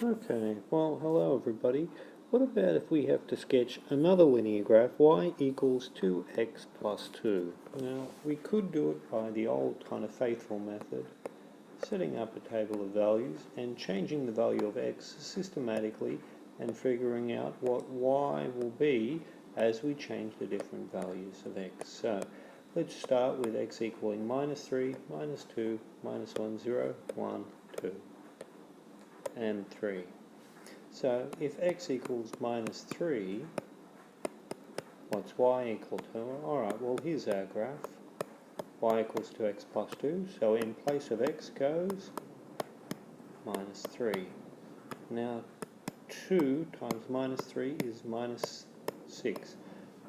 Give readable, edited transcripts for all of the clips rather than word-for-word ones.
Okay, well, hello everybody. What about if we have to sketch another linear graph, y equals 2x plus 2? Now, we could do it by the old kind of faithful method, setting up a table of values and changing the value of x systematically and figuring out what y will be as we change the different values of x. So, let's start with x equaling minus 3, minus 2, minus 1, 0, 1, 2. And 3. So if x equals minus 3, what's y equal to? Alright, well here's our graph. Y equals 2x plus 2, so in place of x goes minus 3. Now 2 times minus 3 is minus 6.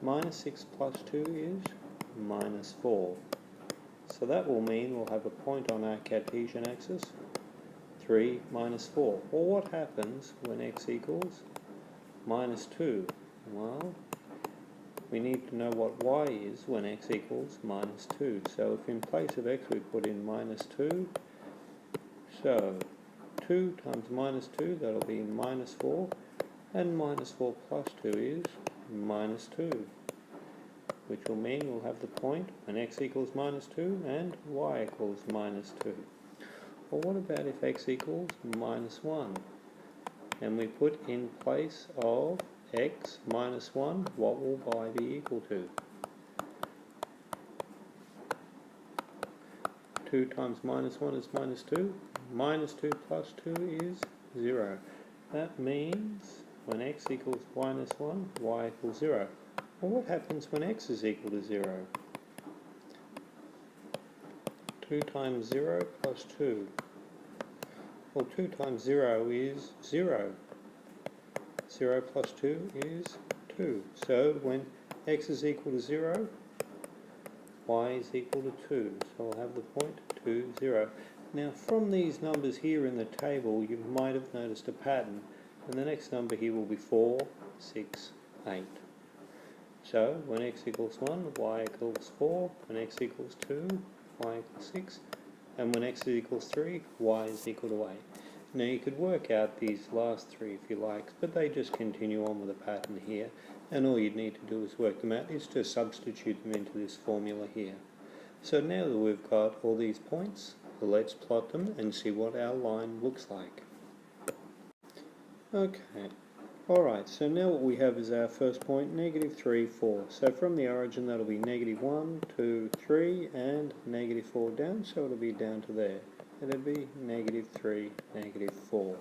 Minus 6 plus 2 is minus 4. So that will mean we'll have a point on our Cartesian axis. 3 minus 4. Well, what happens when x equals minus 2? Well, we need to know what y is when x equals minus 2. So if in place of x we put in minus 2, so 2 times minus 2, that'll be minus 4, and minus 4 plus 2 is minus 2, which will mean we'll have the point when x equals minus 2 and y equals minus 2. Well, what about if x equals minus 1? And we put in place of x minus 1, what will y be equal to? 2 times minus 1 is minus 2. Minus 2 plus 2 is 0. That means when x equals minus 1, y equals 0. Well, what happens when x is equal to 0? 2 times 0 plus 2. Well, 2 times 0 is 0. 0 plus 2 is 2. So when x is equal to 0, y is equal to 2. So we'll have the point 2, 0. Now from these numbers here in the table, you might have noticed a pattern. And the next number here will be 4, 6, 8. So when x equals 1, y equals 4. When x equals 2, y equals 6. And when x equals 3, y is equal to 8. Now you could work out these last three if you like, but they just continue on with a pattern here, and all you'd need to do is work them out, is to substitute them into this formula here. So now that we've got all these points, let's plot them and see what our line looks like. Okay. Alright, so now what we have is our first point, negative 3, 4. So from the origin that'll be negative 1, 2, 3, and negative 4 down, so it'll be down to there. It'll be negative 3, negative 4.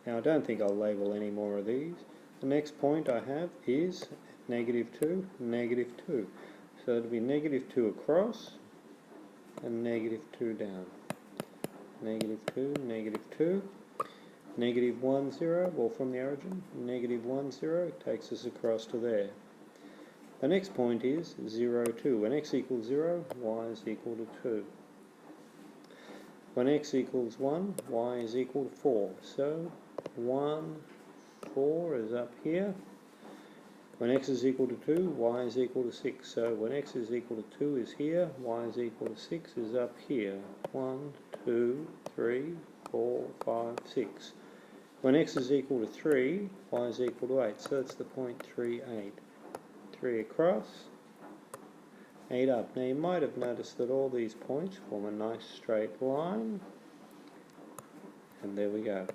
Now I don't think I'll label any more of these. The next point I have is negative 2, negative 2. So it'll be negative 2 across, and negative 2 down. Negative 2, negative 2. Negative 1, 0, well from the origin, negative 1, 0 takes us across to there. The next point is 0, 2. When x equals 0, y is equal to 2. When x equals 1, y is equal to 4. So 1, 4 is up here. When x is equal to 2, y is equal to 6. So when x is equal to 2 is here, y is equal to 6 is up here. 1, 2, 3, 4, 5, 6. When x is equal to 3, y is equal to 8. So that's the point 3, 8. 3 across, 8 up. Now you might have noticed that all these points form a nice straight line. And there we go.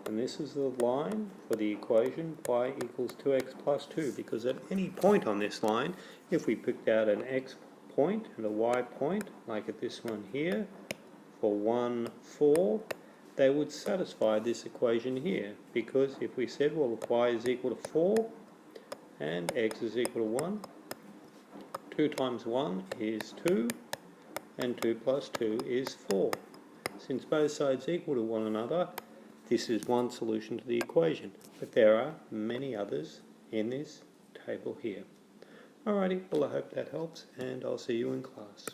And this is the line for the equation y equals 2x plus 2, because at any point on this line, if we picked out an x point and a y point, like at this one here, for 1, 4, they would satisfy this equation here, because if we said, well, if y is equal to 4 and x is equal to 1, 2 times 1 is 2, and 2 plus 2 is 4. Since both sides equal to one another, this is one solution to the equation, but there are many others in this table here. Alrighty, well I hope that helps, and I'll see you in class.